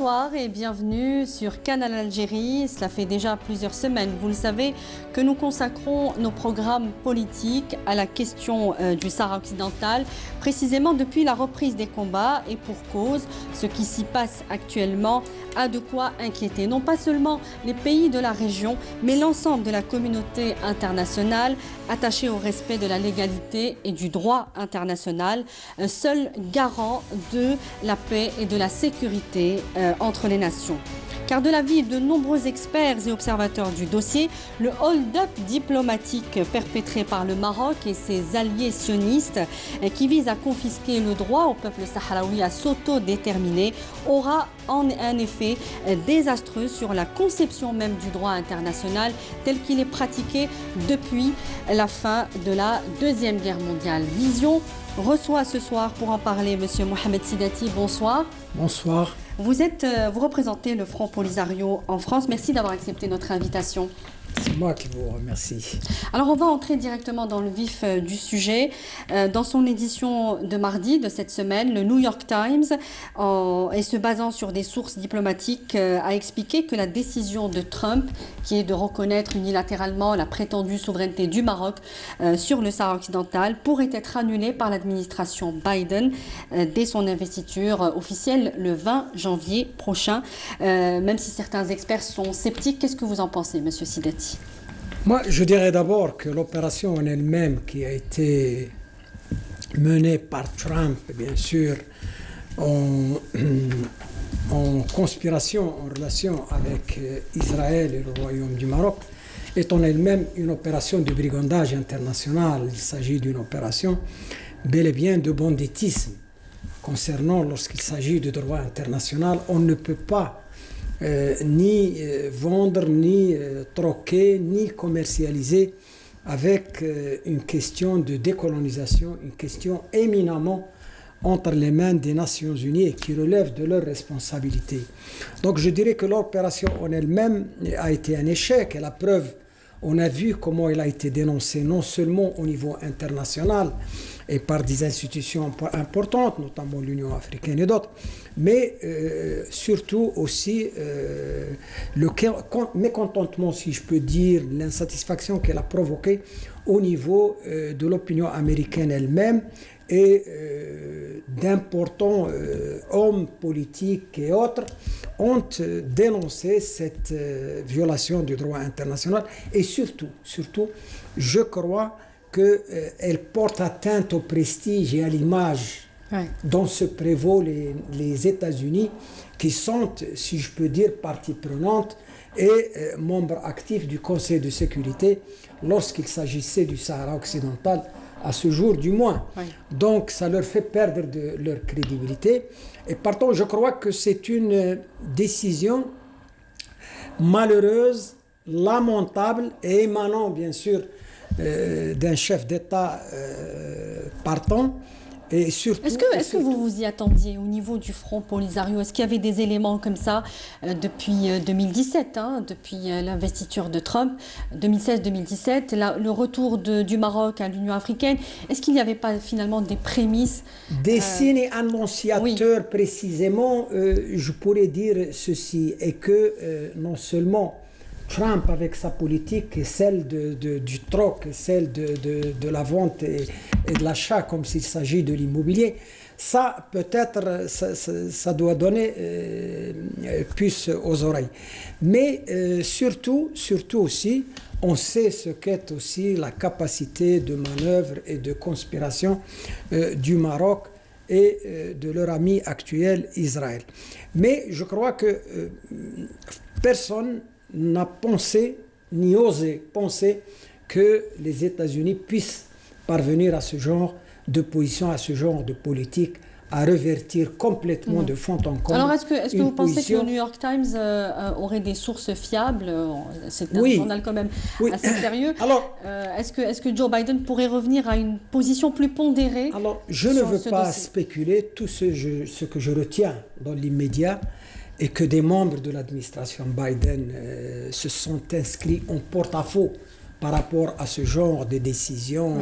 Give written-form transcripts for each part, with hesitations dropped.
Bonsoir et bienvenue sur Canal Algérie. Cela fait déjà plusieurs semaines, vous le savez, que nous consacrons nos programmes politiques à la question du Sahara occidental, précisément depuis la reprise des combats et pour cause, ce qui s'y passe actuellement a de quoi inquiéter non pas seulement les pays de la région, mais l'ensemble de la communauté internationale attachée au respect de la légalité et du droit international, seul garant de la paix et de la sécurité entre les nations. Car de l'avis de nombreux experts et observateurs du dossier, le hold-up diplomatique perpétré par le Maroc et ses alliés sionistes qui vise à confisquer le droit au peuple sahraoui à s'autodéterminer aura un effet désastreux sur la conception même du droit international tel qu'il est pratiqué depuis la fin de la Deuxième Guerre mondiale. Vision reçoit ce soir pour en parler M. Mohamed Sidati. Bonsoir. Bonsoir. Vous représentez le Front Polisario en France. Merci d'avoir accepté notre invitation. C'est moi qui vous remercie. Alors on va entrer directement dans le vif du sujet. Dans son édition de mardi de cette semaine, le New York Times, et se basant sur des sources diplomatiques, a expliqué que la décision de Trump, qui est de reconnaître unilatéralement la prétendue souveraineté du Maroc sur le Sahara occidental, pourrait être annulée par l'administration Biden dès son investiture officielle le 20 janvier prochain. Même si certains experts sont sceptiques, qu'est-ce que vous en pensez, Monsieur Sidati? Moi, je dirais d'abord que l'opération en elle-même qui a été menée par Trump, bien sûr, en conspiration, en relation avec Israël et le Royaume du Maroc, est en elle-même une opération de brigandage international. Il s'agit d'une opération bel et bien de banditisme. Concernant, lorsqu'il s'agit de droit international, on ne peut pas ni vendre, ni troquer, ni commercialiser avec une question de décolonisation, une question éminemment entre les mains des Nations Unies et qui relève de leurs responsabilités. Donc je dirais que l'opération en elle-même a été un échec et la preuve, on a vu comment elle a été dénoncée non seulement au niveau international et par des institutions importantes, notamment l'Union africaine et d'autres, mais surtout aussi le mécontentement, si je peux dire, l'insatisfaction qu'elle a provoquée au niveau de l'opinion américaine elle-même et d'importants hommes politiques et autres ont dénoncé cette violation du droit international et surtout, je crois qu'elle porte atteinte au prestige et à l'image dont se prévaut les États-Unis qui sont, si je peux dire, partie prenante et membres actifs du Conseil de sécurité lorsqu'il s'agissait du Sahara occidental, à ce jour du moins. Donc ça leur fait perdre de leur crédibilité. Et partant, je crois que c'est une décision malheureuse, lamentable et émanant bien sûr d'un chef d'État partant. Et surtout, est-ce que vous vous y attendiez au niveau du Front Polisario? Est-ce qu'il y avait des éléments comme ça depuis 2017, depuis l'investiture de Trump, 2016-2017, le retour du Maroc à l'Union africaine? Est-ce qu'il n'y avait pas finalement des prémices? Des signes annonciateurs précisément, je pourrais dire ceci, et que non seulement Trump avec sa politique et celle du troc, celle de la vente et de l'achat comme s'il s'agit de l'immobilier, ça peut-être ça doit donner puce aux oreilles. Mais surtout aussi, on sait ce qu'est aussi la capacité de manœuvre et de conspiration du Maroc et de leur ami actuel Israël. Mais je crois que personne n'a pensé, ni osé penser que les États-Unis puissent parvenir à ce genre de position, à ce genre de politique, à revertir complètement de fond en comble. Alors, est-ce que vous pensez que le New York Times aurait des sources fiables? C'est un journal quand même assez sérieux. Alors, est-ce que Joe Biden pourrait revenir à une position plus pondérée? Alors, je ne veux pas spéculer. Tout ce que je retiens dans l'immédiat, et que des membres de l'administration Biden se sont inscrits en porte-à-faux par rapport à ce genre de décisions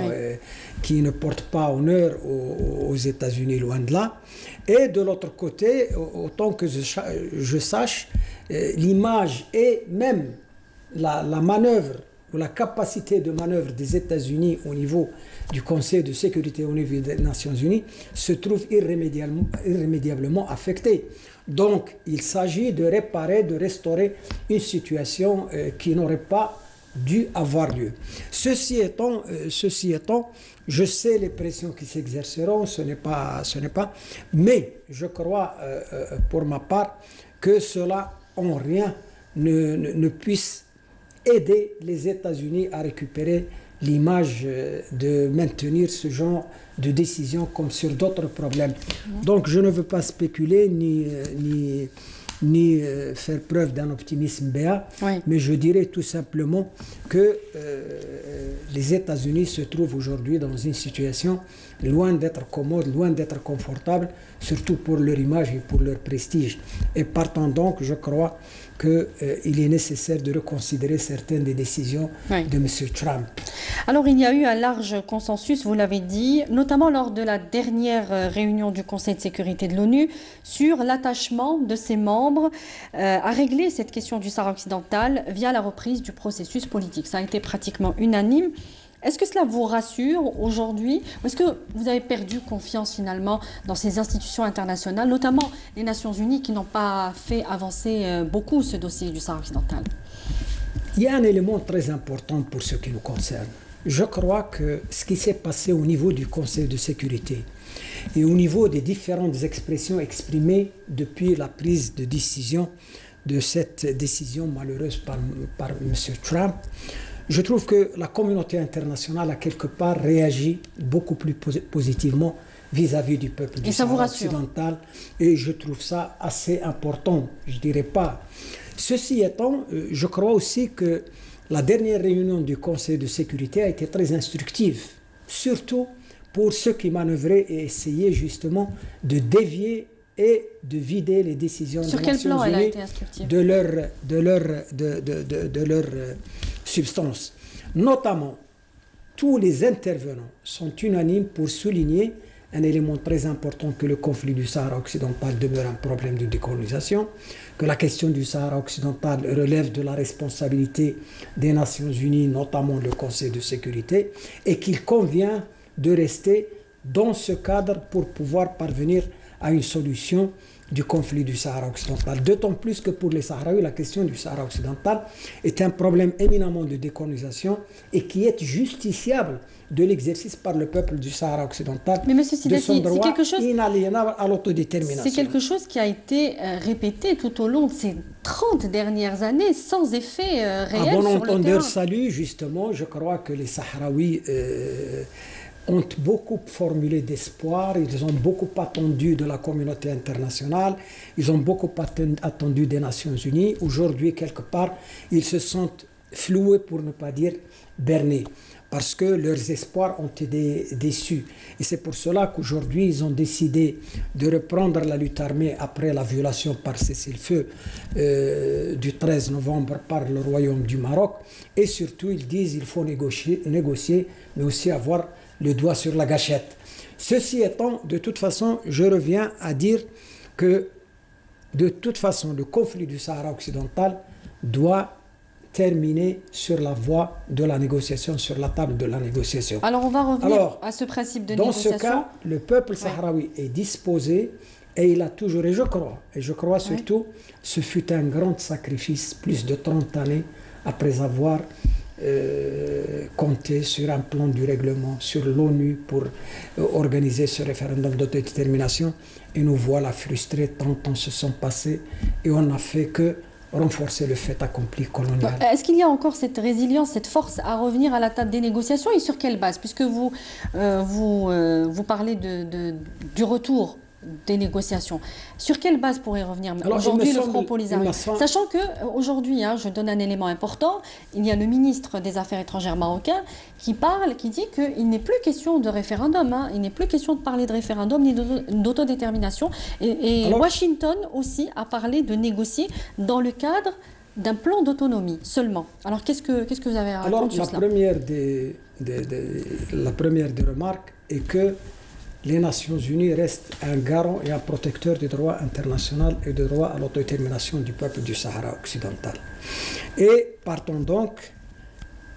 qui ne portent pas honneur aux États-Unis, loin de là. Et de l'autre côté, autant que je sache, l'image et même la manœuvre ou la capacité de manœuvre des États-Unis au niveau du Conseil de sécurité au niveau des Nations Unies se trouve irrémédiablement affectée. Donc, il s'agit de réparer, de restaurer une situation qui n'aurait pas dû avoir lieu. Ceci étant, je sais les pressions qui s'exerceront, ce n'est pas, mais je crois pour ma part que cela en rien ne puisse aider les États-Unis à récupérer l'image de maintenir ce genre de décision comme sur d'autres problèmes. Donc je ne veux pas spéculer ni faire preuve d'un optimisme béat, mais je dirais tout simplement que les États-Unis se trouvent aujourd'hui dans une situation loin d'être commode, loin d'être confortable, surtout pour leur image et pour leur prestige. Et partant donc, je crois qu'il est nécessaire de reconsidérer certaines des décisions de M. Trump. Alors, il y a eu un large consensus, vous l'avez dit, notamment lors de la dernière réunion du Conseil de sécurité de l'ONU, sur l'attachement de ses membres à régler cette question du Sahara occidental via la reprise du processus politique. Ça a été pratiquement unanime. Est-ce que cela vous rassure aujourd'hui? Ou est-ce que vous avez perdu confiance finalement dans ces institutions internationales, notamment les Nations Unies qui n'ont pas fait avancer beaucoup ce dossier du Sahara occidental? Il y a un élément très important pour ce qui nous concerne. Je crois que ce qui s'est passé au niveau du Conseil de sécurité et au niveau des différentes expressions exprimées depuis la prise de décision de cette décision malheureuse par M. Trump, je trouve que la communauté internationale a quelque part réagi beaucoup plus positivement vis-à-vis du peuple du Sahara occidental. Et je trouve ça assez important, je dirais pas. Ceci étant, je crois aussi que la dernière réunion du Conseil de sécurité a été très instructive, surtout pour ceux qui manœuvraient et essayaient justement de dévier et de vider les décisions des Nations Unies de leur substance. Notamment, tous les intervenants sont unanimes pour souligner un élément très important, que le conflit du Sahara occidental demeure un problème de décolonisation, que la question du Sahara occidental relève de la responsabilité des Nations Unies, notamment le Conseil de sécurité, et qu'il convient de rester dans ce cadre pour pouvoir parvenir à une solution du conflit du Sahara occidental. D'autant plus que pour les Sahraouis, la question du Sahara occidental est un problème éminemment de décolonisation et qui est justiciable de l'exercice par le peuple du Sahara occidental de son droit inaliénable à l'autodétermination. C'est quelque chose qui a été répété tout au long de ces 30 dernières années sans effet réel sur le terrain. À bon entendeur, salut, justement, je crois que les Sahraouis ont beaucoup formulé d'espoir, ils ont beaucoup attendu de la communauté internationale, ils ont beaucoup attendu des Nations Unies. Aujourd'hui, quelque part, ils se sentent floués, pour ne pas dire bernés, parce que leurs espoirs ont été déçus. Et c'est pour cela qu'aujourd'hui, ils ont décidé de reprendre la lutte armée après la violation par cessez-le-feu du 13 novembre par le Royaume du Maroc. Et surtout, ils disent qu'il faut négocier, mais aussi avoir le doigt sur la gâchette. Ceci étant, de toute façon, je reviens à dire que de toute façon, le conflit du Sahara occidental doit terminer sur la voie de la négociation, sur la table de la négociation. Alors on va revenir à ce principe de négociation. Dans ce cas, le peuple sahraoui est disposé et il a toujours, et je crois surtout, ce fut un grand sacrifice, plus de 30 années après avoir compter sur un plan du règlement, sur l'ONU pour organiser ce référendum d'autodétermination. Et nous voilà frustrés, tant temps se sont passés et on n'a fait que renforcer le fait accompli colonial. Est-ce qu'il y a encore cette résilience, cette force à revenir à la table des négociations et sur quelle base? Puisque vous parlez du retour des négociations. Sur quelle base pourrait revenir aujourd'hui le Front Polisario? Sachant qu'aujourd'hui, je donne un élément important, il y a le ministre des Affaires étrangères marocain qui dit qu'il n'est plus question de référendum, il n'est plus question de parler de référendum ni d'autodétermination. Et Washington aussi a parlé de négocier dans le cadre d'un plan d'autonomie seulement. Alors qu'est-ce que vous avez à répondre sur cela? La première des remarques est que les Nations Unies restent un garant et un protecteur du droit international et du droit à l'autodétermination du peuple du Sahara occidental. Et partant donc,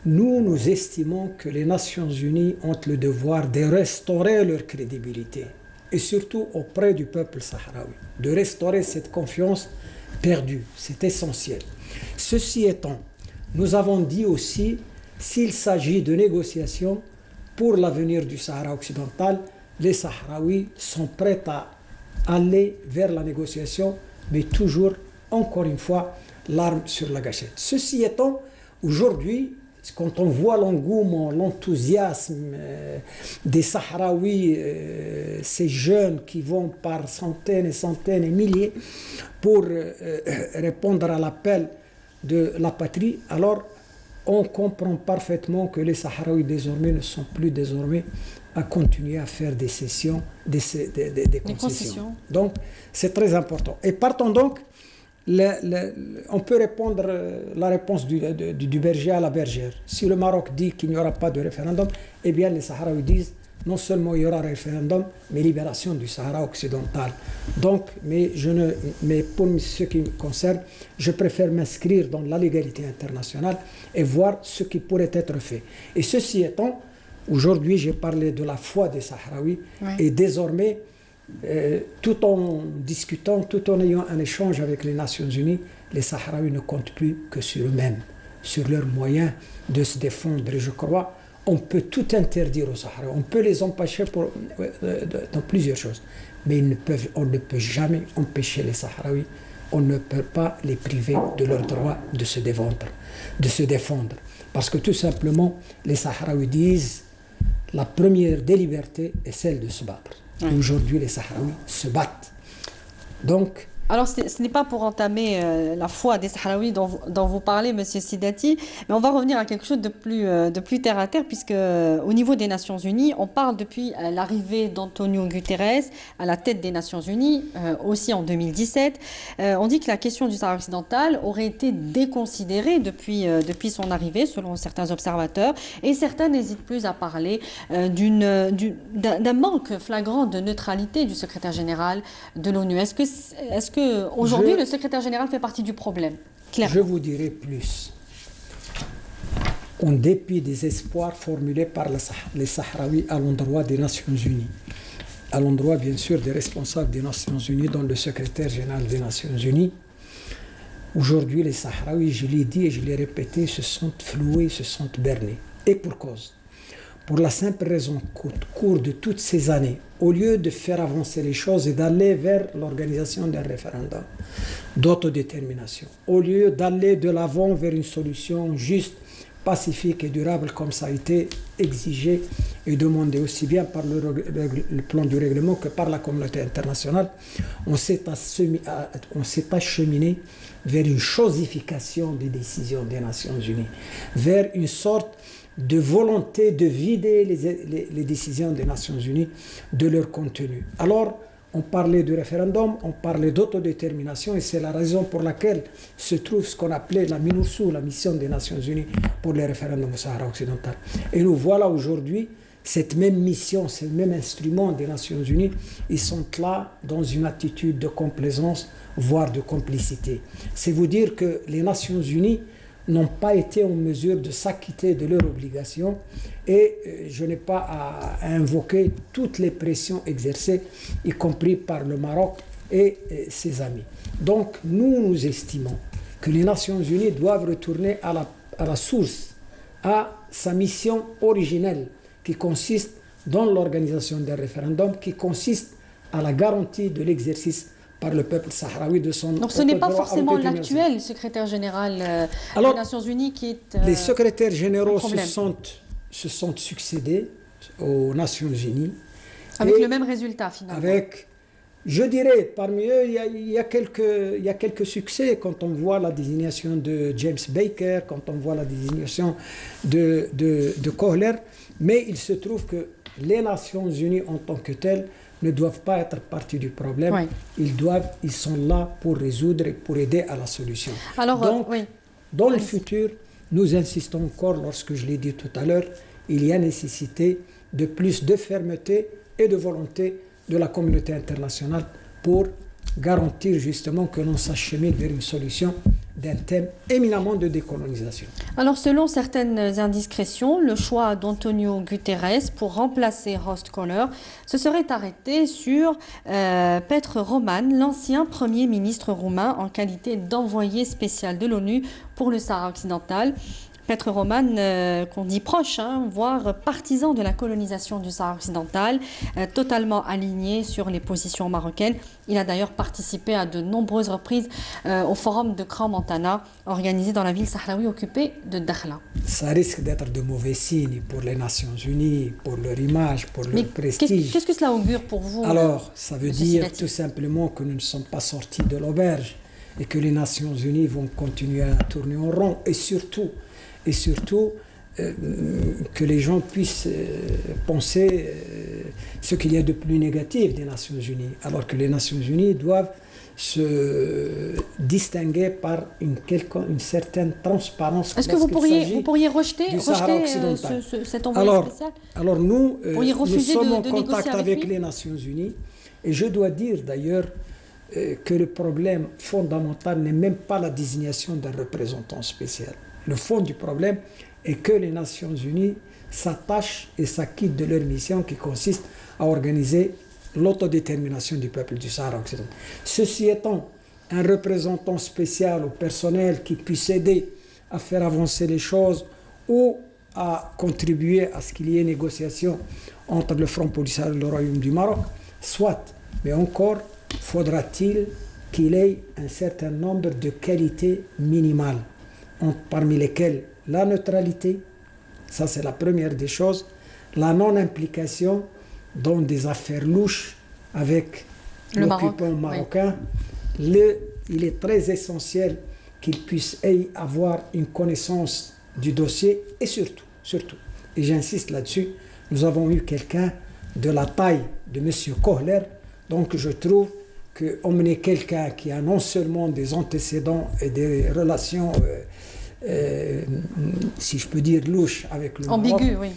nous estimons que les Nations Unies ont le devoir de restaurer leur crédibilité, et surtout auprès du peuple sahraoui, de restaurer cette confiance perdue. C'est essentiel. Ceci étant, nous avons dit aussi, s'il s'agit de négociations pour l'avenir du Sahara occidental, les Sahraouis sont prêts à aller vers la négociation, mais toujours, encore une fois, l'arme sur la gâchette. Ceci étant, aujourd'hui, quand on voit l'engouement, l'enthousiasme des Sahraouis, ces jeunes qui vont par centaines et centaines et milliers pour répondre à l'appel de la patrie, alors on comprend parfaitement que les Sahraouis désormais ne sont plus désormais à continuer à faire des sessions, des concessions. Donc c'est très important. Et partons donc, on peut répondre la réponse du berger à la bergère. Si le Maroc dit qu'il n'y aura pas de référendum, eh bien les Sahraouis disent non seulement il y aura un référendum, mais libération du Sahara occidental. Donc, mais pour ce qui me concerne, je préfère m'inscrire dans la légalité internationale et voir ce qui pourrait être fait. Et ceci étant, aujourd'hui j'ai parlé de la foi des Sahraouis, et désormais, tout en discutant, tout en ayant un échange avec les Nations Unies, les Sahraouis ne comptent plus que sur eux-mêmes, sur leurs moyens de se défendre. Et je crois on peut tout interdire aux Sahraouis, on peut les empêcher dans plusieurs choses, mais on ne peut jamais empêcher les Sahraouis, on ne peut pas les priver de leur droit de se défendre. Parce que tout simplement, les Sahraouis disent la première des libertés est celle de se battre. Et aujourd'hui, les Sahraouis se battent. Donc, alors, ce n'est pas pour entamer la foi des Sahraouis dont vous parlez, M. Sidati, mais on va revenir à quelque chose de plus terre à terre, puisque au niveau des Nations Unies, on parle depuis l'arrivée d'Antonio Guterres à la tête des Nations Unies, aussi en 2017. On dit que la question du Sahara occidental aurait été déconsidérée depuis son arrivée, selon certains observateurs, et certains n'hésitent plus à parler d'un manque flagrant de neutralité du secrétaire général de l'ONU. Est-ce que aujourd'hui le secrétaire général fait partie du problème? Clairement. Je vous dirai plus. En dépit des espoirs formulés par les Sahraouis à l'endroit des Nations Unies, à l'endroit bien sûr des responsables des Nations Unies, dont le secrétaire général des Nations Unies, aujourd'hui les Sahraouis, je l'ai dit et je l'ai répété, se sentent floués, se sentent bernés. Et pour cause. Pour la simple raison qu'au cours de toutes ces années, au lieu de faire avancer les choses et d'aller vers l'organisation d'un référendum d'autodétermination, au lieu d'aller de l'avant vers une solution juste, pacifique et durable comme ça a été exigé et demandé aussi bien par le plan du règlement que par la communauté internationale, on s'est acheminé vers une chosification des décisions des Nations Unies, vers une sorte de volonté de vider les décisions des Nations Unies de leur contenu. Alors, on parlait du référendum, on parlait d'autodétermination, et c'est la raison pour laquelle se trouve ce qu'on appelait la MINURSO, la mission des Nations Unies pour les référendums au Sahara occidental. Et nous voilà aujourd'hui, cette même mission, ce même instrument des Nations Unies, ils sont là dans une attitude de complaisance, voire de complicité. C'est vous dire que les Nations Unies n'ont pas été en mesure de s'acquitter de leurs obligations, et je n'ai pas à invoquer toutes les pressions exercées, y compris par le Maroc et ses amis. Donc nous estimons que les Nations Unies doivent retourner à la source, à sa mission originelle, qui consiste dans l'organisation d'un référendum, qui consiste à la garantie de l'exercice par le peuple sahraoui de son... Donc ce n'est pas forcément l'actuel secrétaire général des Nations Unies qui est... les secrétaires généraux se sont succédés aux Nations Unies. Avec le même résultat finalement. Je dirais, parmi eux, il y a quelques succès quand on voit la désignation de James Baker, quand on voit la désignation de Kohler, mais il se trouve que les Nations Unies en tant que telles ne doivent pas être partie du problème. Oui. Ils sont là pour résoudre et pour aider à la solution. Alors, donc, dans le futur, nous insistons encore, lorsque je l'ai dit tout à l'heure, il y a nécessité de plus de fermeté et de volonté de la communauté internationale pour garantir justement que l'on s'achemine vers une solution d'un thème éminemment de décolonisation. Alors, selon certaines indiscrétions, le choix d'Antonio Guterres pour remplacer Horst Köhler se serait arrêté sur Petr Roman, l'ancien Premier ministre roumain en qualité d'envoyé spécial de l'ONU pour le Sahara occidental. Petr Roman, qu'on dit proche, voire partisan de la colonisation du Sahara occidental, totalement aligné sur les positions marocaines. Il a d'ailleurs participé à de nombreuses reprises au forum de Crans-Montana, organisé dans la ville sahraoui occupée de Dakhla. Ça risque d'être de mauvais signes pour les Nations Unies, pour leur image, pour leur prestige. Qu'est-ce que cela augure pour vous? Alors, ça veut dire tout simplement que nous ne sommes pas sortis de l'auberge et que les Nations Unies vont continuer à tourner en rond et surtout que les gens puissent penser ce qu'il y a de plus négatif des Nations Unies, alors que les Nations Unies doivent se distinguer par une certaine transparence. Est-ce que vous pourriez rejeter cet envoyé spécial? Alors nous sommes en contact avec les Nations Unies et je dois dire d'ailleurs que le problème fondamental n'est même pas la désignation d'un représentant spécial. Le fond du problème est que les Nations Unies s'attachent et s'acquittent de leur mission qui consiste à organiser l'autodétermination du peuple du Sahara occidental. Ceci étant, un représentant spécial ou personnel qui puisse aider à faire avancer les choses ou à contribuer à ce qu'il y ait négociation entre le Front Polisario et le Royaume du Maroc, soit, mais encore faudra-t-il qu'il ait un certain nombre de qualités minimales, parmi lesquelles la neutralité, ça c'est la première des choses, la non-implication dans des affaires louches avec l'occupant marocain. Oui. Il est très essentiel qu'il puisse avoir une connaissance du dossier et surtout, et j'insiste là-dessus, nous avons eu quelqu'un de la taille de M. Köhler, donc je trouve qu'emmener quelqu'un qui a non seulement des antécédents et des relations si je peux dire louche avec le Maroc. Ambigu, oui.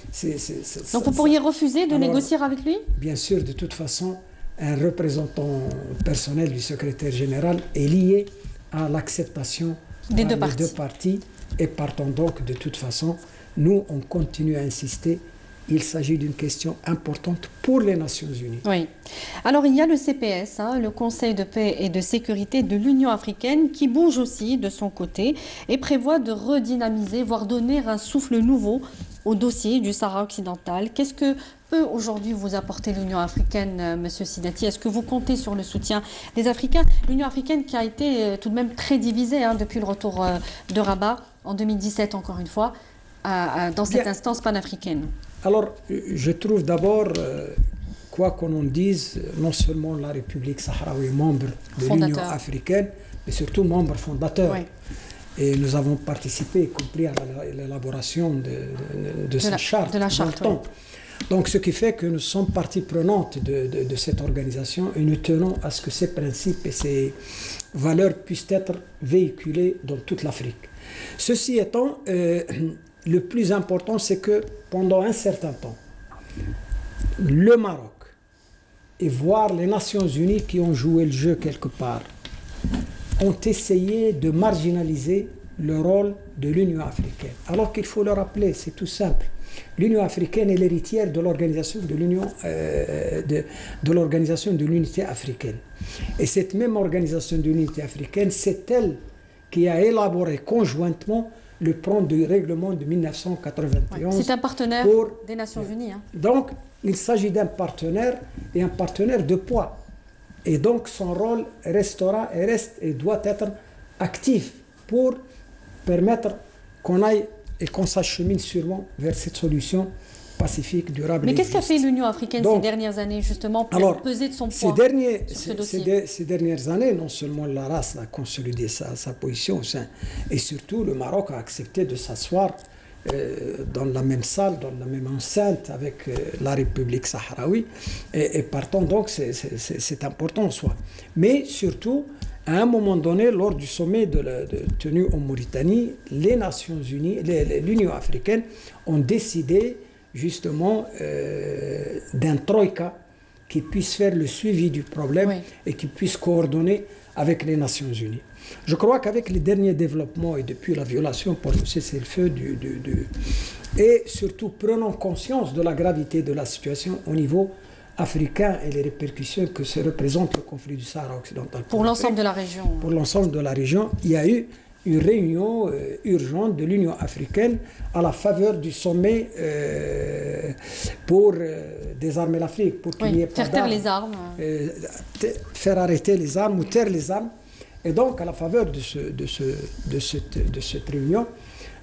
Donc vous pourriez refuser de négocier avec lui? Bien sûr, de toute façon, un représentant personnel du secrétaire général est lié à l'acceptation des deux parties. Et partant donc, de toute façon, nous, on continue à insister. Il s'agit d'une question importante pour les Nations Unies. Oui. Alors, il y a le CPS, le Conseil de paix et de sécurité de l'Union africaine, qui bouge aussi de son côté et prévoit de redynamiser, voire donner un souffle nouveau au dossier du Sahara occidental. Qu'est-ce que peut aujourd'hui vous apporter l'Union africaine, Monsieur Sidati? Est-ce que vous comptez sur le soutien des Africains? L'Union africaine qui a été tout de même très divisée depuis le retour de Rabat en 2017, encore une fois, dans cette instance panafricaine. Alors, je trouve d'abord, quoi qu'on en dise, non seulement la République sahraoui est membre de l'Union africaine, mais surtout membre fondateur. Oui. Et nous avons participé, y compris à l'élaboration de sa charte. De la charte, oui. Donc, ce qui fait que nous sommes partie prenante de cette organisation et nous tenons à ce que ces principes et ces valeurs puissent être véhiculés dans toute l'Afrique. Ceci étant, le plus important, c'est que pendant un certain temps, le Maroc et voire les Nations Unies qui ont joué le jeu quelque part, ont essayé de marginaliser le rôle de l'Union africaine. Alors qu'il faut le rappeler, c'est tout simple. L'Union africaine est l'héritière de l'organisation de l'unité africaine. Et cette même organisation de l'unité africaine, c'est elle qui a élaboré conjointement le plan de règlement de 1991. C'est un partenaire des Nations Unies. Donc, il s'agit d'un partenaire et un partenaire de poids. Et donc, son rôle restera et reste et doit être actif pour permettre qu'on aille et qu'on s'achemine sûrement vers cette solution pacifique, durable. Mais qu'est-ce qu'a fait l'Union africaine ces dernières années, justement, pour peser de son poids sur ce dossier? Ces dernières années, non seulement la race a consolidé sa position, et surtout le Maroc a accepté de s'asseoir dans la même salle, dans la même enceinte avec la République sahraoui. Et partant, donc, c'est important en soi. Mais surtout, à un moment donné, lors du sommet tenu en Mauritanie, les Nations Unies, l'Union africaine ont décidé justement d'un troïka qui puisse faire le suivi du problème et qui puisse coordonner avec les Nations Unies. Je crois qu'avec les derniers développements et depuis la violation pour le cessez-le-feu et surtout prenant conscience de la gravité de la situation au niveau africain et les répercussions que se représente le conflit du Sahara occidental. Pour l'ensemble de la région. Pour l'ensemble de la région, il y a eu une réunion urgente de l'Union africaine à la faveur du sommet pour désarmer l'Afrique, pour qu'il n'y ait pas faire taire les armes. Faire arrêter les armes ou taire les armes. Et donc, à la faveur de cette réunion,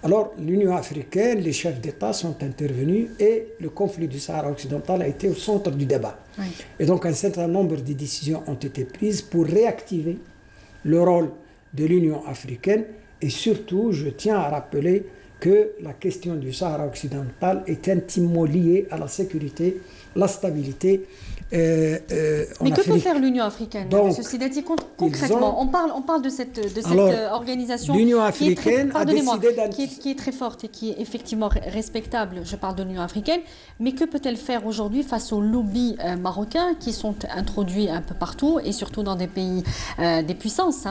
alors l'Union africaine, les chefs d'État sont intervenus et le conflit du Sahara occidental a été au centre du débat. Oui. Et donc, un certain nombre de décisions ont été prises pour réactiver le rôle de l'Union africaine. Et surtout, je tiens à rappeler que la question du Sahara occidental est intimement liée à la sécurité, la stabilité. Mais que peut faire l'Union africaine? Donc, ceci dit, concrètement, on parle de cette organisation l'Union africaine qui est très forte et qui est effectivement respectable. Je parle de l'Union africaine, mais que peut-elle faire aujourd'hui face aux lobbies marocains qui sont introduits un peu partout et surtout dans des pays, des puissances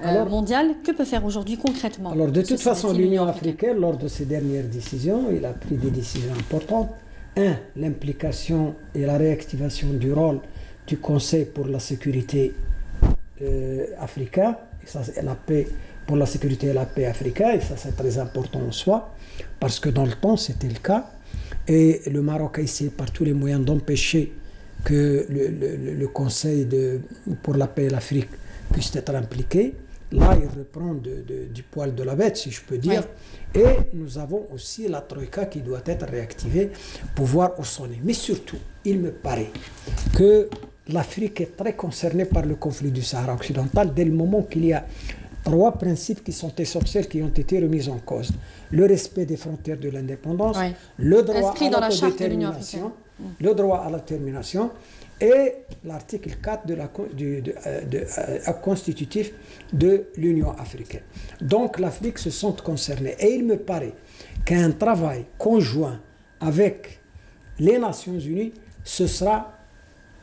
mondiales? Que peut faire aujourd'hui concrètement? Alors, de toute façon, l'Union africaine, lors de ses dernières décisions, il a pris des décisions importantes. L'implication et la réactivation du rôle du Conseil pour la sécurité africain, et ça, la paix, pour la sécurité et la paix africaine, et ça c'est très important en soi, parce que dans le temps c'était le cas, et le Maroc a essayé par tous les moyens d'empêcher que le Conseil pour la paix et l'Afrique puisse être impliqué. Là, il reprend du poil de la bête, si je peux dire. Oui. Et nous avons aussi la Troïka qui doit être réactivée pour voir où s'en est. Mais surtout, il me paraît que l'Afrique est très concernée par le conflit du Sahara occidental dès le moment qu'il y a 3 principes qui sont essentiels qui ont été remis en cause. Le respect des frontières de l'indépendance, le droit à l'autodétermination, et l'article 4 constitutif de l'Union africaine. Donc l'Afrique se sent concernée. Et il me paraît qu'un travail conjoint avec les Nations Unies, ce sera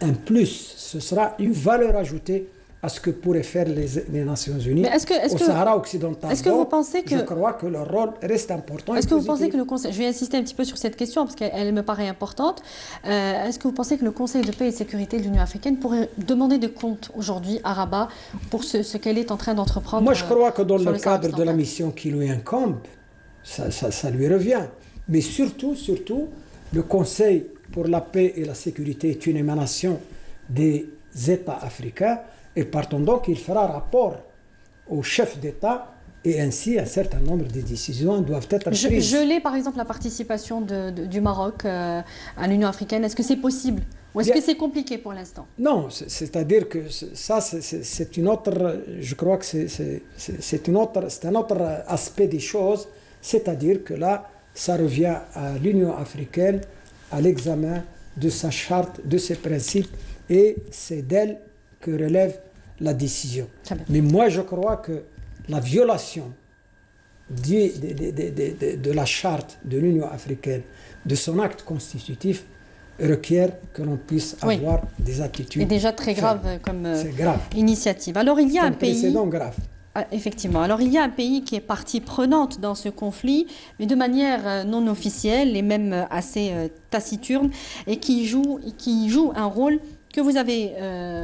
un plus, ce sera une valeur ajoutée à ce que pourraient faire les Nations Unies au Sahara occidental. Est-ce que vous pensez que... Je crois que leur rôle reste important. Est-ce que vous pensez que le Conseil... Je vais insister un petit peu sur cette question parce qu'elle me paraît importante. Est-ce que vous pensez que le Conseil de paix et de sécurité de l'Union africaine pourrait demander des comptes aujourd'hui à Rabat pour ce qu'elle est en train d'entreprendre? Moi, je crois que dans le cadre de la mission qui lui incombe, ça lui revient. Mais surtout, le Conseil pour la paix et la sécurité est une émanation des États africains. Et partant donc, il fera rapport au chef d'État et ainsi un certain nombre de décisions doivent être prises. Geler par exemple la participation du Maroc à l'Union africaine, est-ce que c'est possible ou est-ce que c'est compliqué pour l'instant? Non, c'est-à-dire que ça c'est une autre, je crois que c'est un autre aspect des choses, c'est-à-dire que là, ça revient à l'Union africaine, à l'examen de sa charte, de ses principes, et c'est d'elle que relève la décision. Mais moi, je crois que la violation de la charte de l'Union africaine, de son acte constitutif, requiert que l'on puisse avoir des attitudes. C'est déjà très grave comme initiative. Alors, il y a un pays... précédent grave. Effectivement. Alors, il y a un pays qui est partie prenante dans ce conflit, mais de manière non officielle et même assez taciturne, et qui joue un rôle que vous avez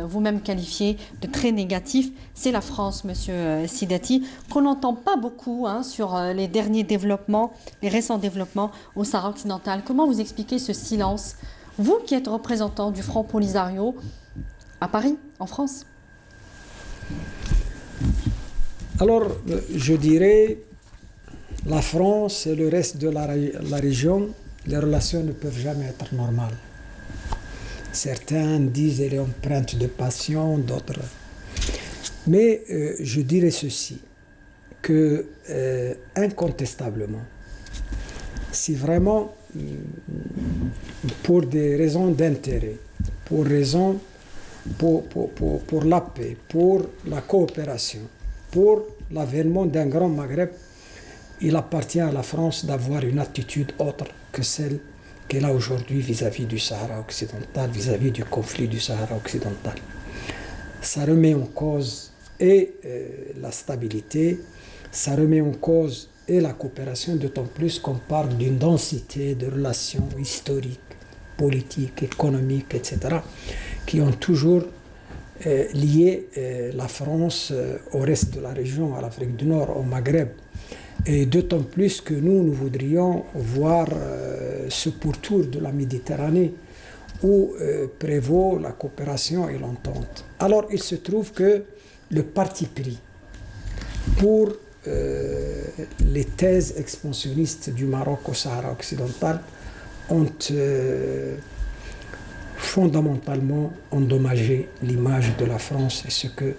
vous-même qualifié de très négatif, c'est la France, Monsieur Sidati, qu'on n'entend pas beaucoup sur les derniers développements, les récents développements au Sahara occidental. Comment vous expliquez ce silence, vous qui êtes représentant du Front Polisario à Paris, en France? Alors, je dirais, la France et le reste de la région, les relations ne peuvent jamais être normales. Certains disent qu'elle est empreinte de passion, d'autres. Mais je dirais ceci, que incontestablement, si vraiment, pour des raisons d'intérêt, pour la paix, pour la coopération, pour l'avènement d'un grand Maghreb, il appartient à la France d'avoir une attitude autre que celle qu'elle a aujourd'hui vis-à-vis du Sahara occidental, vis-à-vis du conflit du Sahara occidental. Ça remet en cause la stabilité, ça remet en cause la coopération, d'autant plus qu'on parle d'une densité de relations historiques, politiques, économiques, etc., qui ont toujours lié la France au reste de la région, à l'Afrique du Nord, au Maghreb. Et d'autant plus que nous voudrions voir ce pourtour de la Méditerranée où prévaut la coopération et l'entente. Alors il se trouve que le parti pris pour les thèses expansionnistes du Maroc au Sahara occidental ont fondamentalement endommagé l'image de la France et ce que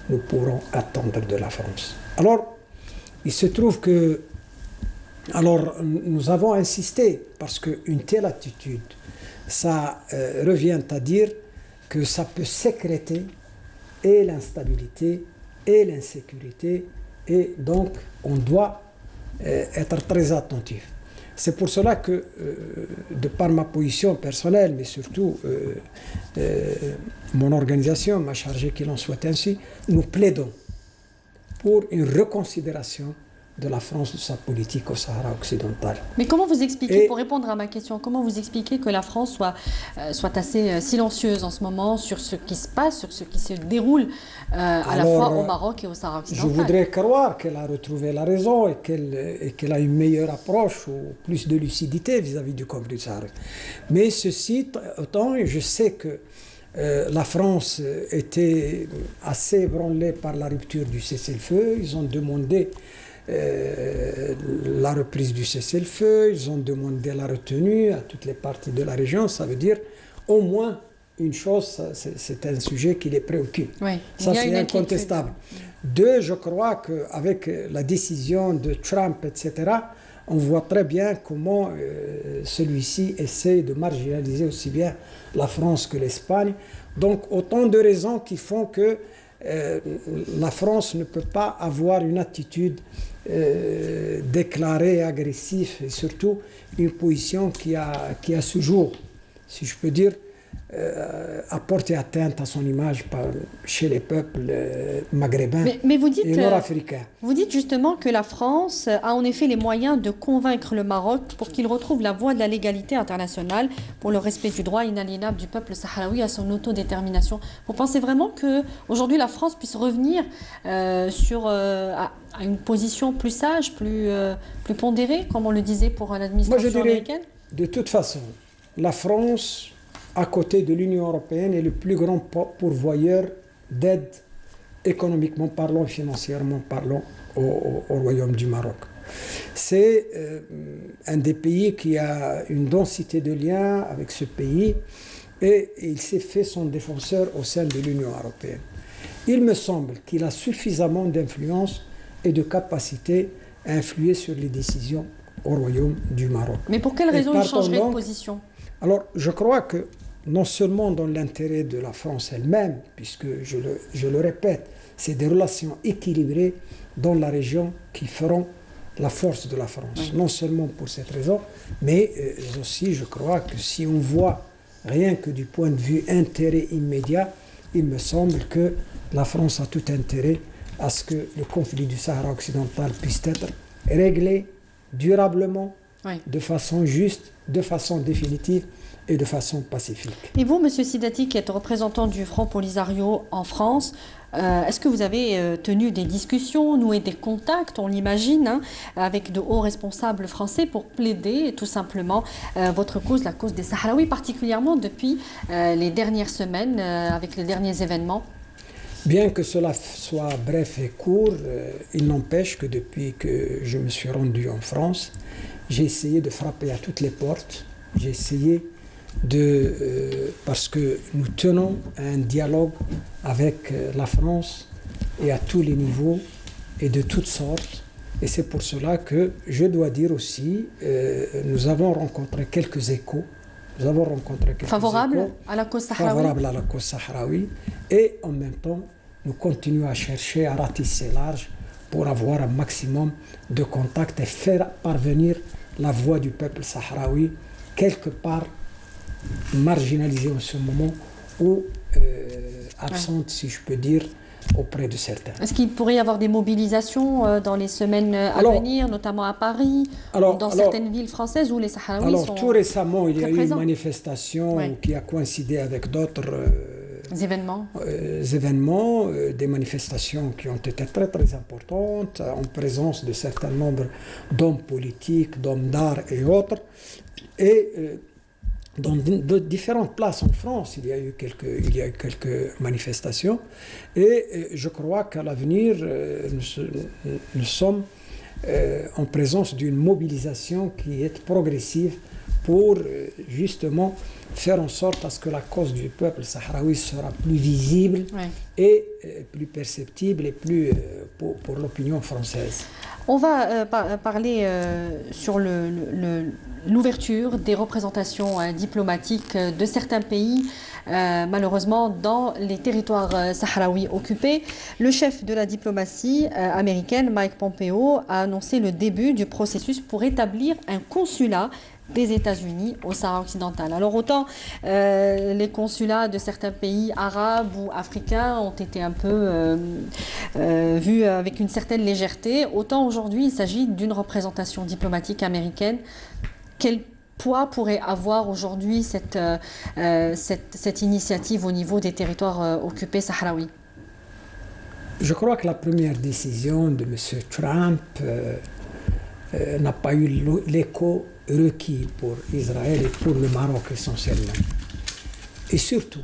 nous pourrons attendre de la France. Alors, il se trouve que nous avons insisté parce qu'une telle attitude, ça revient à dire que ça peut sécréter et l'instabilité et l'insécurité, et donc on doit être très attentif. C'est pour cela que, de par ma position personnelle, mais surtout mon organisation m'a chargé qu'il en soit ainsi, nous plaidons pour une reconsidération de la France, de sa politique au Sahara occidental. Mais comment vous expliquez, pour répondre à ma question, comment vous expliquez que la France soit assez silencieuse en ce moment sur ce qui se passe, sur ce qui se déroule à la fois au Maroc et au Sahara occidental? Je voudrais croire qu'elle a retrouvé la raison et qu'elle a une meilleure approche ou plus de lucidité vis-à-vis du conflit du Sahara. Mais ceci autant, je sais que la France était assez ébranlée par la rupture du cessez-le-feu. Ils ont demandé la reprise du cessez-le-feu, ils ont demandé la retenue à toutes les parties de la région. Ça veut dire au moins une chose, c'est un sujet qui les préoccupe. Oui, ça, c'est incontestable. Deux, je crois qu'avec la décision de Trump, etc., on voit très bien comment celui-ci essaie de marginaliser aussi bien la France que l'Espagne. Donc, autant de raisons qui font que la France ne peut pas avoir une attitude déclarée, agressive, et surtout une position qui a ce jour, si je peux dire, apporté atteinte à son image chez les peuples maghrébins et nord-africains. Vous dites justement que la France a en effet les moyens de convaincre le Maroc pour qu'il retrouve la voie de la légalité internationale pour le respect du droit inaliénable du peuple sahraoui à son autodétermination. Vous pensez vraiment qu'aujourd'hui la France puisse revenir à une position plus sage, plus pondérée, comme on le disait pour l'administration américaine? De toute façon, la France, à côté de l'Union européenne, est le plus grand pourvoyeur d'aide économiquement parlant, financièrement parlant au Royaume du Maroc. C'est un des pays qui a une densité de liens avec ce pays et il s'est fait son défenseur au sein de l'Union européenne. Il me semble qu'il a suffisamment d'influence et de capacité à influer sur les décisions au Royaume du Maroc. Mais pour quelle raison il changerait de position? Alors, je crois que non seulement dans l'intérêt de la France elle-même, puisque, je le répète, c'est des relations équilibrées dans la région qui feront la force de la France. Oui. Non seulement pour cette raison, mais aussi, je crois que si on voit rien que du point de vue intérêt immédiat, il me semble que la France a tout intérêt à ce que le conflit du Sahara occidental puisse être réglé durablement, oui, de façon juste, de façon définitive et de façon pacifique. Et vous, M. Sidati, qui êtes représentant du Front Polisario en France, est-ce que vous avez tenu des discussions, noué des contacts, on l'imagine, avec de hauts responsables français pour plaider tout simplement votre cause, la cause des Sahraouis, particulièrement depuis les dernières semaines, avec les derniers événements? Bien que cela soit bref et court, il n'empêche que depuis que je me suis rendu en France, j'ai essayé de frapper à toutes les portes. J'ai essayé parce que nous tenons un dialogue avec la France et à tous les niveaux et de toutes sortes. Et c'est pour cela que je dois dire aussi, nous avons rencontré quelques échos. Nous avons rencontré quelques Favorables échos à la cause sahraoui. favorables à la cause sahraoui. Et en même temps, nous continuons à chercher à ratisser large pour avoir un maximum de contacts et faire parvenir la voix du peuple sahraoui quelque part marginalisée en ce moment ou absente, si je peux dire, auprès de certains. Est-ce qu'il pourrait y avoir des mobilisations dans les semaines à venir, notamment à Paris, ou dans certaines villes françaises où les Sahraouis sont tout récemment, il y a eu une manifestation qui a coïncidé avec d'autres événements, des manifestations qui ont été très très importantes, en présence de certain nombre d'hommes politiques, d'hommes d'art et autres. Et dans de différentes places en France, il y a eu quelques manifestations. Et je crois qu'à l'avenir, nous sommes en présence d'une mobilisation qui est progressive pour justement faire en sorte à ce que la cause du peuple sahraoui sera plus visible et plus perceptible et plus pour l'opinion française. On va parler sur l'ouverture des représentations diplomatiques de certains pays, malheureusement dans les territoires sahraouis occupés. Le chef de la diplomatie américaine, Mike Pompeo, a annoncé le début du processus pour établir un consulat des États-Unis au Sahara occidental. Alors autant les consulats de certains pays arabes ou africains ont été un peu vus avec une certaine légèreté, autant aujourd'hui il s'agit d'une représentation diplomatique américaine. Quel poids pourrait avoir aujourd'hui cette initiative au niveau des territoires occupés sahraouis? Je crois que la première décision de M. Trump n'a pas eu l'écho requis pour Israël et pour le Maroc essentiellement. Et surtout,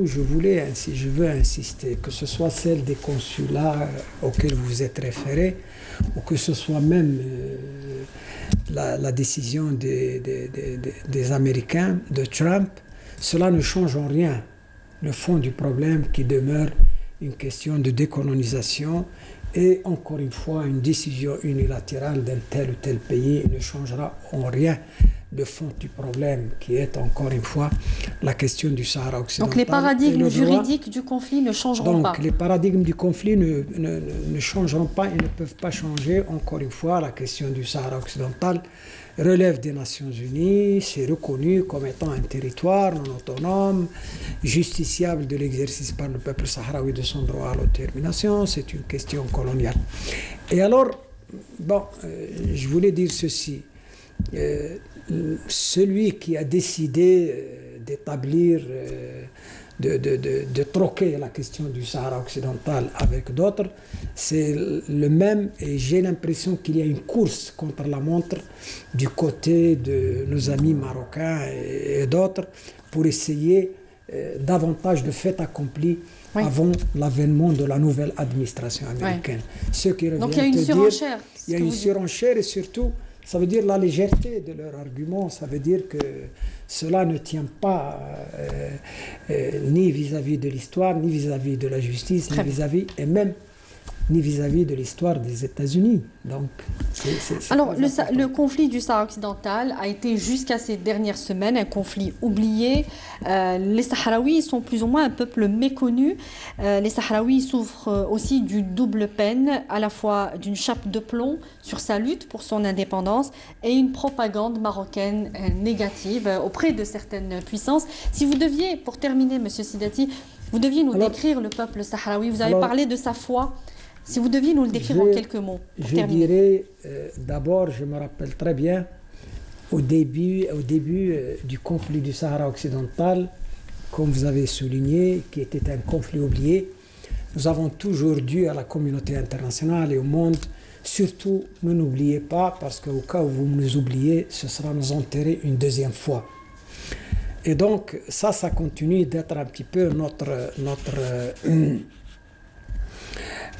je veux insister, que ce soit celle des consulats auxquels vous êtes référés, ou que ce soit même la décision des Américains, de Trump, cela ne change en rien le fond du problème qui demeure une question de décolonisation. Et encore une fois, une décision unilatérale d'un tel ou tel pays ne changera en rien le fond du problème, qui est encore une fois la question du Sahara occidental. Donc les paradigmes juridiques du conflit ne changeront pas. Donc les paradigmes du conflit ne changeront pas et ne peuvent pas changer. Encore une fois, la question du Sahara occidental relève des Nations Unies, c'est reconnu comme étant un territoire non autonome, justiciable de l'exercice par le peuple sahraoui de son droit à l'autodétermination, c'est une question coloniale. Et alors, je voulais dire ceci, celui qui a décidé d'établir, de troquer la question du Sahara occidental avec d'autres, c'est le même, et j'ai l'impression qu'il y a une course contre la montre du côté de nos amis marocains et d'autres pour essayer davantage de fait accompli avant l'avènement de la nouvelle administration américaine. Ce qui revient. Donc il y a une surenchère. Il y a une surenchère et surtout, ça veut dire la légèreté de leur argument, ça veut dire que cela ne tient pas ni vis-à-vis de l'histoire, ni vis-à-vis de la justice, ni vis-à-vis de l'histoire des États-Unis. Donc, alors, le conflit du Sahara occidental a été jusqu'à ces dernières semaines un conflit oublié. Les Sahraouis sont plus ou moins un peuple méconnu. Les Sahraouis souffrent aussi d'une double peine, à la fois d'une chape de plomb sur sa lutte pour son indépendance et une propagande marocaine négative auprès de certaines puissances. Si vous deviez, pour terminer, M. Sidati, vous deviez nous décrire le peuple sahraoui. Vous avez parlé de sa foi. Si vous deviez nous le décrire en quelques mots, pour terminer. Je dirais, d'abord, je me rappelle très bien, au début du conflit du Sahara occidental, comme vous avez souligné, qui était un conflit oublié, nous avons toujours dû à la communauté internationale et au monde, surtout, ne nous oubliez pas, parce qu'au cas où vous nous oubliez, ce sera nous enterrer une deuxième fois. Et donc, ça continue d'être un petit peu notre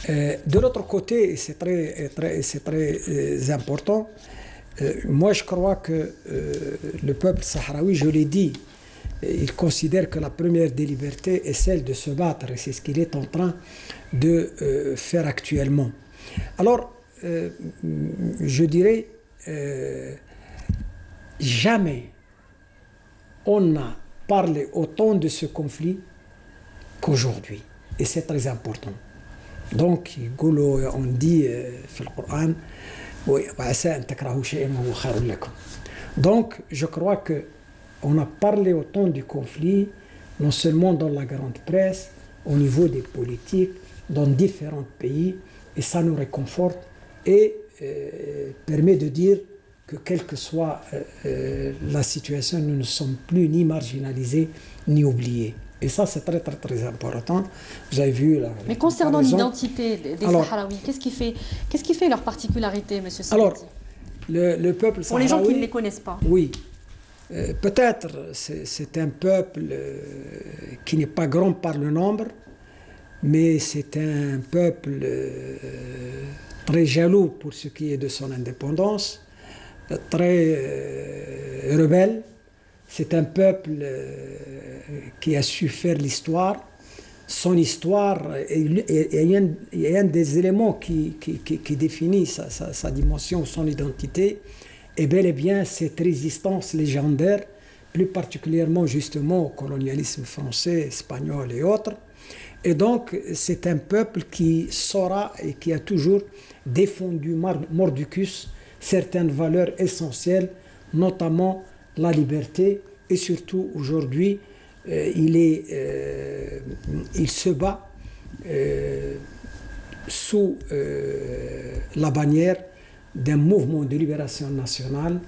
de l'autre côté, et c'est très important, moi je crois que le peuple sahraoui, je l'ai dit, il considère que la première des libertés est celle de se battre, et c'est ce qu'il est en train de faire actuellement. Alors, je dirais, jamais on a parlé autant de ce conflit qu'aujourd'hui. Et c'est très important. Donc, on dit dans le Coran, donc, je crois qu'on a parlé autant du conflit, non seulement dans la grande presse, au niveau des politiques, dans différents pays, et ça nous réconforte et permet de dire que quelle que soit la situation, nous ne sommes plus ni marginalisés ni oubliés. Et ça, c'est très, très, très important. Vous avez vu la Mais concernant l'identité des Sahraouis, qu'est-ce qui fait leur particularité, M. Sidati? Alors, le peuple sahraoui... Pour les gens qui ne les connaissent pas. Oui. Peut-être c'est un peuple qui n'est pas grand par le nombre, mais c'est un peuple très jaloux pour ce qui est de son indépendance, très rebelle. C'est un peuple qui a su faire l'histoire. Son histoire est un des éléments qui définit sa dimension, son identité, et bel et bien cette résistance légendaire, plus particulièrement justement au colonialisme français, espagnol et autres. Et donc c'est un peuple qui saura et qui a toujours défendu mordicus certaines valeurs essentielles, notamment la liberté, et surtout aujourd'hui il se bat sous la bannière d'un mouvement de libération nationale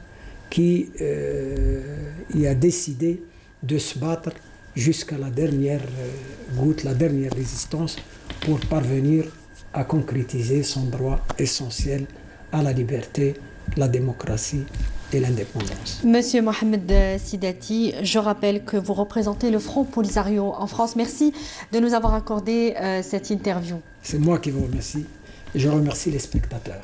qui a décidé de se battre jusqu'à la dernière goutte, la dernière résistance pour parvenir à concrétiser son droit essentiel à la liberté, la démocratie et l'indépendance. Monsieur Mohamed Sidati, je rappelle que vous représentez le Front Polisario en France. Merci de nous avoir accordé cette interview. C'est moi qui vous remercie. Je remercie les spectateurs.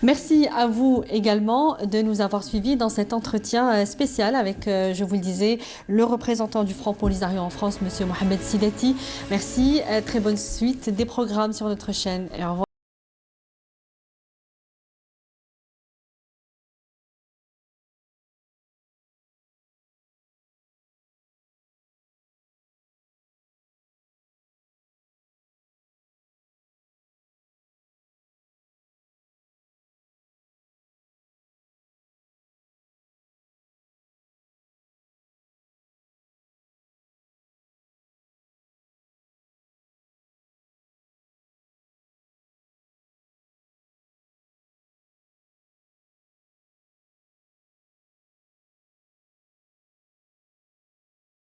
Merci à vous également de nous avoir suivis dans cet entretien spécial avec, je vous le disais, le représentant du Front Polisario en France, Monsieur Mohamed Sidati. Merci, très bonne suite des programmes sur notre chaîne et au revoir.